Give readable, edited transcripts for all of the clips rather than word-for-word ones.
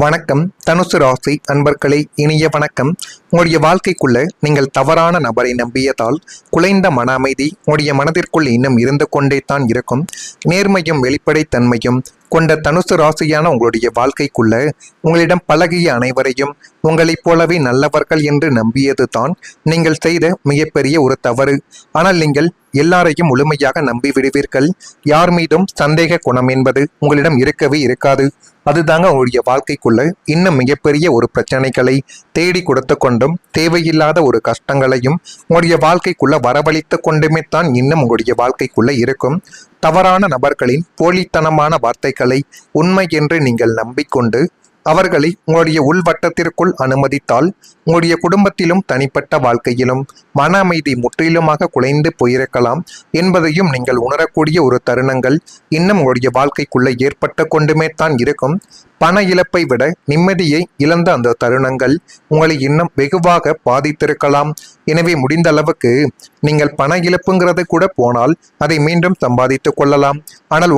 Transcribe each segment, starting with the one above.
வணக்கம் தனுசு ராசி அன்பர்களே, இனிய வணக்கம். உங்களுடைய வாழ்க்கைக்குள்ள நீங்கள் தவறான நபரை நம்பியதால் குலைந்த மன அமைதி உங்களுடைய மனதிற்குள் இன்னும் இருந்து கொண்டே தான் இருக்கும். நேர்மையும் வெளிப்படைத்தன்மையும் கொண்ட தனுசு ராசியான உங்களுடைய வாழ்க்கைக்குள்ள உங்களிடம் பழகிய அனைவரையும் உங்களைப் போலவே நல்லவர்கள் என்று நம்பியது தான் நீங்கள் செய்த மிகப்பெரிய ஒரு தவறு. ஆனால் நீங்கள் எல்லாரையும் முழுமையாக நம்பி விடுவீர்கள். யார் மீதும் சந்தேக குணம் என்பது உங்களிடம் இருக்கவே இருக்காது. அதுதாங்க உங்களுடைய வாழ்க்கைக்குள்ள இன்னும் மிகப்பெரிய ஒரு பிரச்சனைகளை தேடி கொடுத்து கொண்டும் தேவையில்லாத ஒரு கஷ்டங்களையும் உங்களுடைய வாழ்க்கைக்குள்ள வரவழைத்து கொண்டுமே தான் இன்னும் உங்களுடைய வாழ்க்கைக்குள்ள இருக்கும். தவறான நபர்களின் போலித்தனமான வார்த்தைகளை உண்மை என்று நீங்கள் நம்பிக்கொண்டு அவர்களை உங்களுடைய உள்வட்டத்திற்குள் அனுமதித்தால் உங்களுடைய குடும்பத்திலும் தனிப்பட்ட வாழ்க்கையிலும் மன அமைதி முற்றிலுமாக குலைந்து போயிருக்கலாம் என்பதையும் நீங்கள் உணரக்கூடிய ஒரு தருணங்கள் இன்னும் உங்களுடைய வாழ்க்கைக்குள்ளே ஏற்பட்டு கொண்டுமே தான் இருக்கும். பண இழப்பை விட நிம்மதியை இழந்த அந்த தருணங்கள் உங்களை இன்னும் வெகுவாக பாதித்திருக்கலாம். எனவே முடிந்த அளவுக்கு நீங்கள் பண இழப்புங்கிறது கூட போனால் அதை மீண்டும் சம்பாதித்துக் கொள்ளலாம். ஆனால்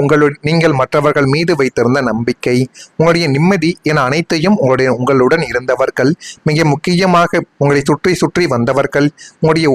நீங்கள் மற்றவர்கள் மீது வைத்திருந்த நம்பிக்கை, உங்களுடைய நிம்மதி என அனைத்தையும் உங்களுடன் இருந்தவர்கள், மிக முக்கியமாக உங்களை சுற்றி சுற்றி வந்தவர்கள்,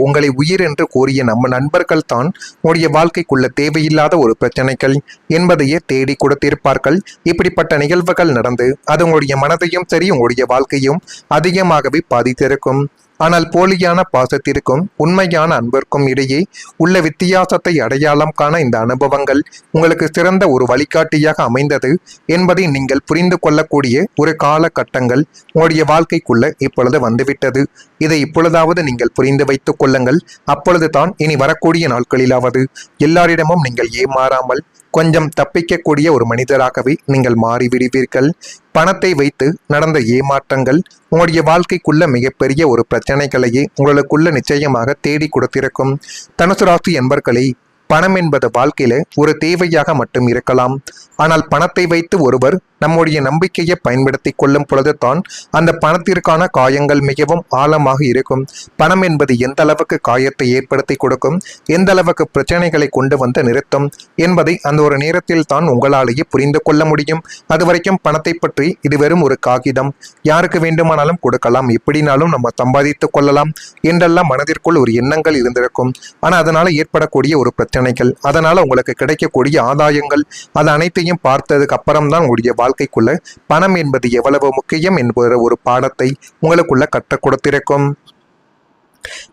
உங்களை உயிர் என்று கூறிய நம்ம நண்பர்கள் தான் உங்களுடைய வாழ்க்கைக்குள்ள தேவையில்லாத ஒரு பிரச்சனைகள் என்பதையே தேடி கொடுத்திருப்பார்கள். இப்படிப்பட்ட நிகழ்வுகள் நடந்து அது உங்களுடைய மனதையும் சரி உங்களுடைய வாழ்க்கையும் அதிகமாகவே பாதித்திருக்கும். ஆனால் போலியான பாசத்திற்கும் உண்மையான அன்பிற்கும் இடையே உள்ள வித்தியாசத்தை அடையாளம் காண இந்த அனுபவங்கள் உங்களுக்கு சிறந்த ஒரு வழிகாட்டியாக அமைந்தது என்பதை நீங்கள் புரிந்து கொள்ளக்கூடிய ஒரு காலகட்டங்கள் உங்களுடைய வாழ்க்கைக்குள்ள இப்பொழுது வந்துவிட்டது. இதை இப்பொழுதாவது நீங்கள் புரிந்து வைத்துக் கொள்ளுங்கள். அப்பொழுது தான் இனி வரக்கூடிய நாட்களிலாவது எல்லாரிடமும் நீங்கள் ஏமாறாமல் கொஞ்சம் தப்பிக்கக்கூடிய ஒரு மனிதராகவே நீங்கள் மாறிவிடுவீர்கள். பணத்தை வைத்து நடந்த ஏமாற்றங்கள் உங்களுடைய வாழ்க்கைக்குள்ள மிகப்பெரிய ஒரு பிரச்சனைகளையே உங்களுக்குள்ள நிச்சயமாக தேடி கொடுத்திருக்கும். தனுசு ராசி என்பர்களே, பணம் என்பது வாழ்க்கையில ஒரு தேவையாக மட்டும் இருக்கலாம். ஆனால் பணத்தை வைத்து ஒருவர் நம்முடைய நம்பிக்கையை பயன்படுத்தி கொள்ளும் பொழுது தான் அந்த பணத்திற்கான காயங்கள் மிகவும் ஆழமாக இருக்கும். பணம் என்பது எந்த அளவுக்கு காயத்தை ஏற்படுத்தி கொடுக்கும், எந்த அளவுக்கு பிரச்சனைகளை கொண்டு வந்து நிறுத்தும் என்பதை அந்த ஒரு நேரத்தில் தான் உங்களாலேயே புரிந்து கொள்ள முடியும். அது வரைக்கும் பணத்தை பற்றி இது வெறும் ஒரு காகிதம், யாருக்கு வேண்டுமானாலும் கொடுக்கலாம், எப்படினாலும் நம்ம சம்பாதித்துக் கொள்ளலாம் என்றெல்லாம் மனதிற்குள் ஒரு எண்ணங்கள் இருந்திருக்கும். ஆனால் அதனால ஏற்படக்கூடிய ஒரு பிரச்சனைகள், அதனால உங்களுக்கு கிடைக்கக்கூடிய ஆதாயங்கள், அது அனைத்தையும் பார்த்ததுக்கு அப்புறம் தான் உங்களுடைய வாழ்க்கைக்குள்ள பணம் என்பது எவ்வளவு முக்கியம் என்பது ஒரு பாடத்தை உங்களுக்குள்ள கற்றுக் கொடுத்திருக்கும்.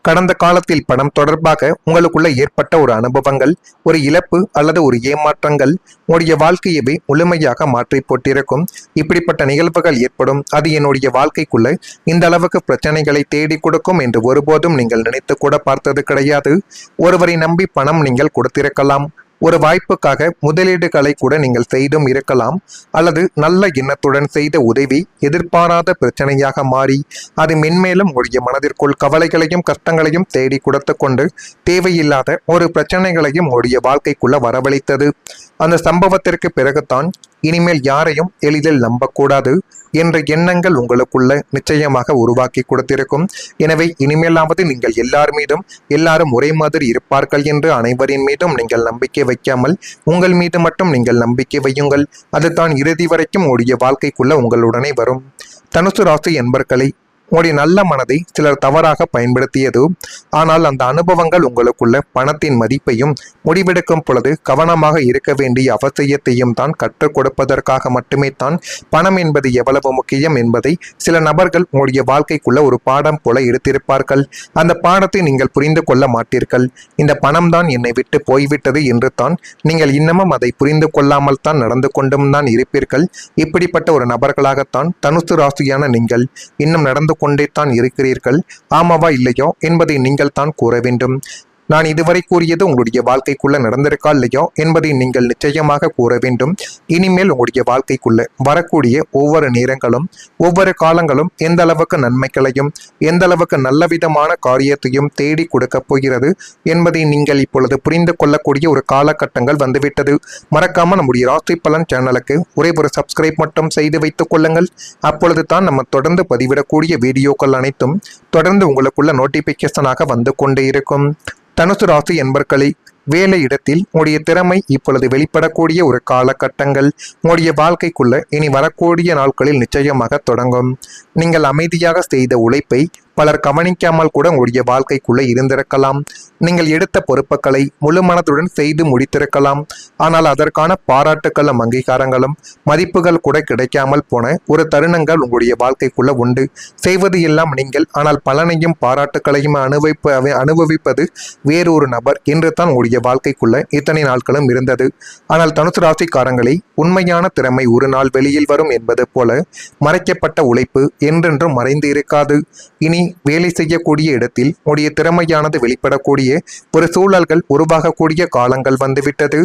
கடந்த காலத்தில் பணம் தொடர்பாக உங்களுக்குள்ள ஏற்பட்ட ஒரு அனுபவங்கள், ஒரு இழப்பு அல்லது ஒரு ஏமாற்றங்கள் உங்களுடைய வாழ்க்கையவே முழுமையாக மாற்றி போட்டிருக்கும். இப்படிப்பட்ட நிகழ்வுகள் ஏற்படும். அது என்னுடைய வாழ்க்கைக்குள்ள இந்த அளவுக்கு பிரச்சனைகளை தேடி கொடுக்கும் என்று ஒருபோதும் நீங்கள் நினைத்து கூட பார்த்தது கிடையாது. ஒருவரை நம்பி பணம் நீங்கள் கொடுத்திருக்கலாம். ஒரு வாய்ப்புக்காக முதலீடுகளை கூட நீங்கள் செய்தும் இருக்கலாம். அல்லது நல்ல எண்ணத்துடன் செய்த உதவி எதிர்பாராத பிரச்சனையாக மாறி அது மென்மேலும் உடைய மனதிற்குள் கவலைகளையும் கஷ்டங்களையும் தேடி கொடுத்து கொண்டு தேவையில்லாத ஒரு பிரச்சனைகளையும் உடைய வாழ்க்கைக்குள்ள வரவழைத்தது. அந்த சம்பவத்திற்கு பிறகுதான் இனிமேல் யாரையும் எளிதில் நம்பக்கூடாது என்ற எண்ணங்கள் உங்களுக்குள்ள நிச்சயமாக உருவாக்கி கொடுத்திருக்கும். எனவே இனிமேலாவது நீங்கள் எல்லாரும் ஒரே மாதிரி இருப்பார்கள் என்று அனைவரின் மீதும் நீங்கள் நம்பிக்கை வைக்காமல் உங்கள் மீது மட்டும் நீங்கள் நம்பிக்கை வையுங்கள். அதுதான் இறுதி வரைக்கும் உங்களுடைய வாழ்க்கைக்குள்ள உங்களுடனே வரும். தனுசு ராசி என்பர்களை, உங்களுடைய நல்ல மனதை சிலர் தவறாக பயன்படுத்தியது. ஆனால் அந்த அனுபவங்கள் உங்களுக்குள்ள பணத்தின் மதிப்பையும் முடிவெடுக்கும் பொழுது கவனமாக இருக்க வேண்டிய அவசியத்தையும் தான் கற்றுக் கொடுப்பதற்காக மட்டுமே தான் பணம் என்பது எவ்வளவு முக்கியம் என்பதை சில நபர்கள் உங்களுடைய வாழ்க்கைக்குள்ள ஒரு பாடம் போல எடுத்திருப்பார்கள். அந்த பாடத்தை நீங்கள் புரிந்து கொள்ள மாட்டீர்கள். இந்த பணம் தான் என்னை விட்டு போய்விட்டது என்று தான் நீங்கள் இன்னமும் அதை புரிந்து கொள்ளாமல் தான் நடந்து கொண்டும் தான் இருப்பீர்கள். இப்படிப்பட்ட ஒரு நபர்களாகத்தான் தனுசு ராசியான நீங்கள் இன்னும் நடந்து கொண்டே தான் இருக்கிறீர்கள். ஆமாவா இல்லையோ என்பதை நீங்கள் தான் கூற வேண்டும். நான் இதுவரை கூறியது உங்களுடைய வாழ்க்கைக்குள்ள நடந்திருக்கா இல்லையோ என்பதை நீங்கள் நிச்சயமாக கூற வேண்டும். இனிமேல் உங்களுடைய வாழ்க்கைக்குள்ள வரக்கூடிய ஒவ்வொரு நேரங்களும் ஒவ்வொரு காலங்களும் எந்த அளவுக்கு நன்மைகளையும் எந்த அளவுக்கு நல்ல விதமான காரியத்தையும் தேடி கொடுக்க போகிறது என்பதை நீங்கள் இப்பொழுது புரிந்து கொள்ளக்கூடிய ஒரு காலகட்டங்கள் வந்துவிட்டது. மறக்காம நம்முடைய ராசி பலன் சேனலுக்கு ஒரே ஒரு சப்ஸ்கிரைப் மட்டும் செய்து வைத்துக் கொள்ளுங்கள். அப்பொழுது தான் நம்ம தொடர்ந்து பதிவிடக்கூடிய வீடியோக்கள் அனைத்தும் தொடர்ந்து உங்களுக்குள்ள நோட்டிபிகேஷனாக வந்து கொண்டே இருக்கும். தனுசு ராசி என்பர்களை, வேலை இடத்தில் உங்களுடைய திறமை இப்பொழுது வெளிப்படக்கூடிய ஒரு காலகட்டங்கள் உங்களுடைய வாழ்க்கைக்குள்ள இனி வரக்கூடிய நாட்களில் நிச்சயமாக தொடங்கும். நீங்கள் அமைதியாக செய்த உழைப்பை பலர் கவனிக்காமல் கூட உங்களுடைய வாழ்க்கைக்குள்ள இருந்திருக்கலாம். நீங்கள் எடுத்த பொறுப்புகளை முழு மனதுடன் செய்து முடித்திருக்கலாம். ஆனால் அதற்கான பாராட்டுகளும் அங்கீகாரங்களும் மதிப்புகள் கூட கிடைக்காமல் போன ஒரு தருணங்கள் உங்களுடைய வாழ்க்கைக்குள்ள உண்டு. செய்வது எல்லாம் நீங்கள், ஆனால் பலனையும் பாராட்டுகளையும் அனுபவிப்பது வேறொரு நபர் என்று தான் உங்களுடைய வாழ்க்கைக்குள்ள இத்தனை நாட்களும் இருந்தது. ஆனால் தனுசு ராசிக்காரங்களை, உண்மையான திறமை ஒரு நாள் வெளியில் வரும் என்பது போல மறைக்கப்பட்ட உழைப்பு என்றென்றும் மறைந்து இருக்காது. இனி வேலை செய்யக்கூடிய இடத்தில் உடைய திறமையானது வெளிப்படக்கூடிய ஒரு சூழல்கள் உருவாகக்கூடிய காலங்கள் வந்துவிட்டது.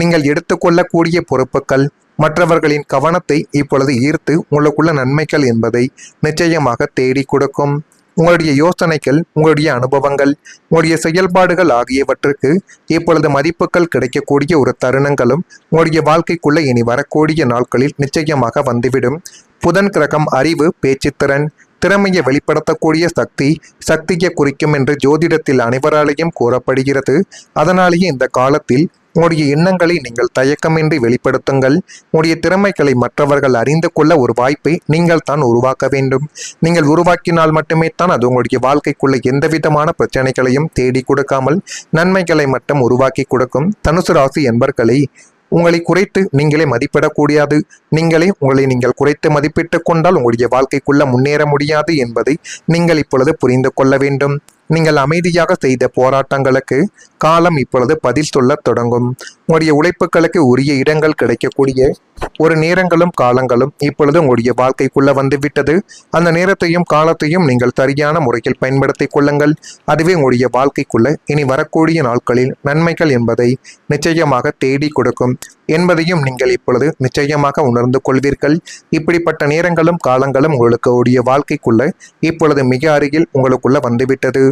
நீங்கள் எடுத்துக்கொள்ளக்கூடிய பொறுப்புகள் மற்றவர்களின் கவனத்தை இப்பொழுது ஈர்த்து உங்களுக்குள்ள நன்மைகள் என்பதை நிச்சயமாக தேடி கொடுக்கும். உங்களுடைய யோசனைகள், உங்களுடைய அனுபவங்கள், உங்களுடைய செயல்பாடுகள் ஆகியவற்றுக்கு இப்பொழுது மதிப்புகள் கிடைக்கக்கூடிய ஒரு தருணங்களும் உங்களுடைய வாழ்க்கைக்குள்ள இனி வரக்கூடிய நாட்களில் நிச்சயமாக வந்துவிடும். புதன் கிரகம் அறிவு, பேச்சுத்திறன், திறமையை வெளிப்படுத்தக்கூடிய சக்தியை குறிக்கும் என்று ஜோதிடத்தில் அனைவராலேயும் கூறப்படுகிறது. அதனாலேயே இந்த காலத்தில் உங்களுடைய எண்ணங்களை நீங்கள் தயக்கமின்றி வெளிப்படுத்துங்கள். உங்களுடைய திறமைகளை மற்றவர்கள் அறிந்து கொள்ள ஒரு வாய்ப்பை நீங்கள் தான் உருவாக்க வேண்டும். நீங்கள் உருவாக்கினால் மட்டுமே தான் அது உங்களுடைய வாழ்க்கைக்குள்ள எந்த விதமான பிரச்சனைகளையும் தேடி கொடுக்காமல் நன்மைகளை மட்டும் உருவாக்கி கொடுக்கும். தனுசு ராசி என்பர்களை, உங்களை குறைத்து நீங்களே மதிப்பிடக்கூடாது. உங்களை நீங்கள் குறைத்து மதிப்பிட்டு கொண்டால் உங்களுடைய வாழ்க்கைக்குள்ள முன்னேற முடியாது என்பதை நீங்கள் இப்பொழுது புரிந்து கொள்ள வேண்டும். நீங்கள் அமைதியாக செய்த போராட்டங்களுக்கு காலம் இப்பொழுது பதில் சொல்ல தொடங்கும். உங்களுடைய உழைப்புகளுக்கு உரிய இடங்கள் கிடைக்கக்கூடிய ஒரு நேரங்களும் காலங்களும் இப்பொழுது உங்களுடைய வாழ்க்கைக்குள்ள வந்துவிட்டது. அந்த நேரத்தையும் காலத்தையும் நீங்கள் சரியான முறையில் பயன்படுத்தி கொள்ளுங்கள். அதுவே உங்களுடைய வாழ்க்கைக்குள்ள இனி வரக்கூடிய நாட்களில் நன்மைகள் என்பதை நிச்சயமாக தேடி கொடுக்கும் என்பதையும் நீங்கள் இப்பொழுது நிச்சயமாக உணர்ந்து கொள்வீர்கள். இப்படிப்பட்ட நேரங்களும் காலங்களும் உங்களுக்கு உடைய வாழ்க்கைக்குள்ள இப்பொழுது மிக அருகில் உங்களுக்குள்ள வந்துவிட்டது.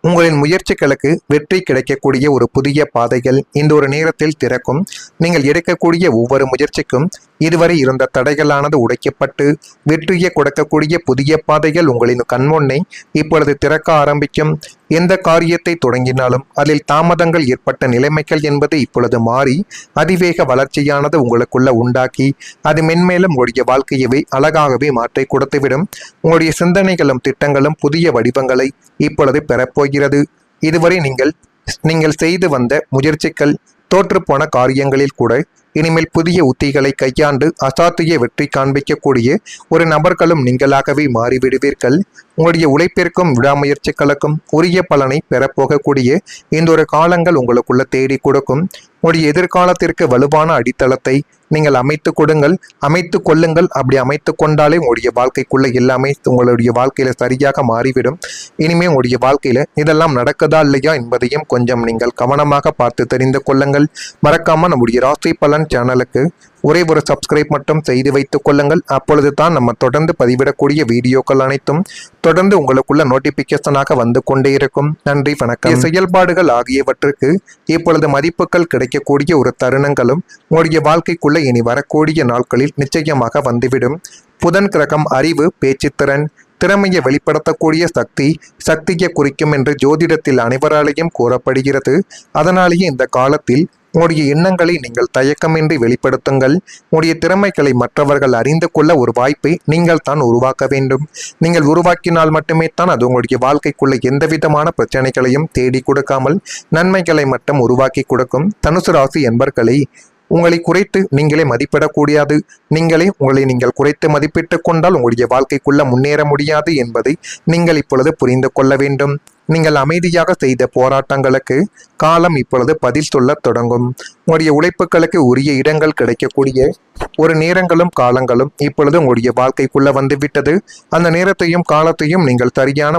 உங்களின் முயற்சிகளுக்கு வெற்றி கிடைக்கக்கூடிய ஒரு புதிய பாதைகள் இந்த ஒரு நேரத்தில் திறக்கும். நீங்கள் எடுக்கக்கூடிய ஒவ்வொரு முயற்சிக்கும் இதுவரை இருந்த தடைகளானது உடைக்கப்பட்டு வெற்றியை கொடுக்கக்கூடிய புதிய பாதைகள் உங்களின் கண்முன்னே இப்பொழுது திறக்க ஆரம்பிக்கும். எந்த காரியத்தை தொடங்கினாலும் அதில் தாமதங்கள் ஏற்பட்ட நிலைமைகள் என்பது இப்பொழுது மாறி அதிவேக வளர்ச்சியானது உங்களுக்குள்ள உண்டாக்கி அது மென்மேலும் உங்களுடைய வாழ்க்கையவே அழகாகவே மாற்றி கொடுத்துவிடும். உங்களுடைய சிந்தனைகளும் திட்டங்களும் புதிய வடிவங்களை இப்பொழுது பெறப்போகிறது. இதுவரை நீங்கள் செய்து வந்த முயற்சிகள் தோற்றுப்போன காரியங்களில் கூட இனிமேல் புதிய உத்திகளை கையாண்டு அசாத்திய வெற்றி காண்பிக்கக்கூடிய ஒரு நபர்களும் நீங்களாகவே மாறிவிடுவீர்கள். உங்களுடைய உழைப்பிற்கும் விடாமுயற்சிகளுக்கும் உரிய பலனை பெறப்போகக்கூடிய இந்த ஒரு காலங்கள் உங்களுக்குள்ள தேடி கொடுக்கும். உங்களுடைய எதிர்காலத்திற்கு வலுவான அடித்தளத்தை நீங்கள் அமைத்து கொள்ளுங்கள். அப்படி அமைத்து கொண்டாலே உங்களுடைய வாழ்க்கைக்குள்ள எல்லாமே உங்களுடைய வாழ்க்கையில சரியாக மாறிவிடும். இனிமே உங்களுடைய வாழ்க்கையில இதெல்லாம் நடக்குதா இல்லையா என்பதையும் கொஞ்சம் நீங்கள் கவனமாக பார்த்து தெரிந்து கொள்ளுங்கள். மறக்காம நம்முடைய ராசி பலன் சேனலுக்கு ஒரே ஒரு சப்ஸ்கிரைப் மட்டும் செய்து வைத்துக் கொள்ளுங்கள். அப்பொழுது தான் நம்ம தொடர்ந்து பதிவிடக்கூடிய வீடியோக்கள் அனைத்தும் தொடர்ந்து உங்களுக்குள்ள நோட்டிபிகேஷனாக வந்து கொண்டே இருக்கும். நன்றி, வணக்கம். செயல்பாடுகள் ஆகியவற்றுக்கு இப்பொழுது மதிப்புகள் கிடைக்கக்கூடிய ஒரு தருணங்களும் உங்களுடைய வாழ்க்கைக்குள்ள இனி வரக்கூடிய நாட்களில் நிச்சயமாக வந்துவிடும். புதன் கிரகம் அறிவு, பேச்சுத்திறன், திறமையை வெளிப்படுத்தக்கூடிய சக்தியை குறிக்கும் என்று ஜோதிடத்தில் அனைவராலேயும் கூறப்படுகிறது. அதனாலேயே இந்த காலத்தில் உங்களுடைய எண்ணங்களை நீங்கள் தயக்கமின்றி வெளிப்படுத்துங்கள். உங்களுடைய திறமைகளை மற்றவர்கள் அறிந்து கொள்ள ஒரு வாய்ப்பை நீங்கள் தான் உருவாக்க வேண்டும். நீங்கள் உருவாக்கினால் மட்டுமே தான் அது உங்களுடைய வாழ்க்கைக்குள்ள எந்த விதமான பிரச்சனைகளையும் தேடி கொடுக்காமல் நன்மைகளை மட்டும் உருவாக்கி கொடுக்கும். தனுசு ராசி என்பர்களை, உங்களை குறைத்து நீங்களே மதிப்பிடக்கூடாது. உங்களை நீங்கள் குறைத்து மதிப்பிட்டு கொண்டால் உங்களுடைய வாழ்க்கைக்குள்ள முன்னேற முடியாது என்பதை நீங்கள் இப்பொழுது புரிந்து கொள்ள வேண்டும். நீங்கள் அமைதியாக செய்த போராட்டங்களுக்கு காலம் இப்பொழுது பதில் சொல்ல தொடங்கும். உங்களுடைய உழைப்புகளுக்கு உரிய இடங்கள் கிடைக்கக்கூடிய ஒரு நேரங்களும் காலங்களும் இப்பொழுது உங்களுடைய வாழ்க்கைக்குள்ள வந்துவிட்டது. அந்த நேரத்தையும் காலத்தையும் நீங்கள் சரியான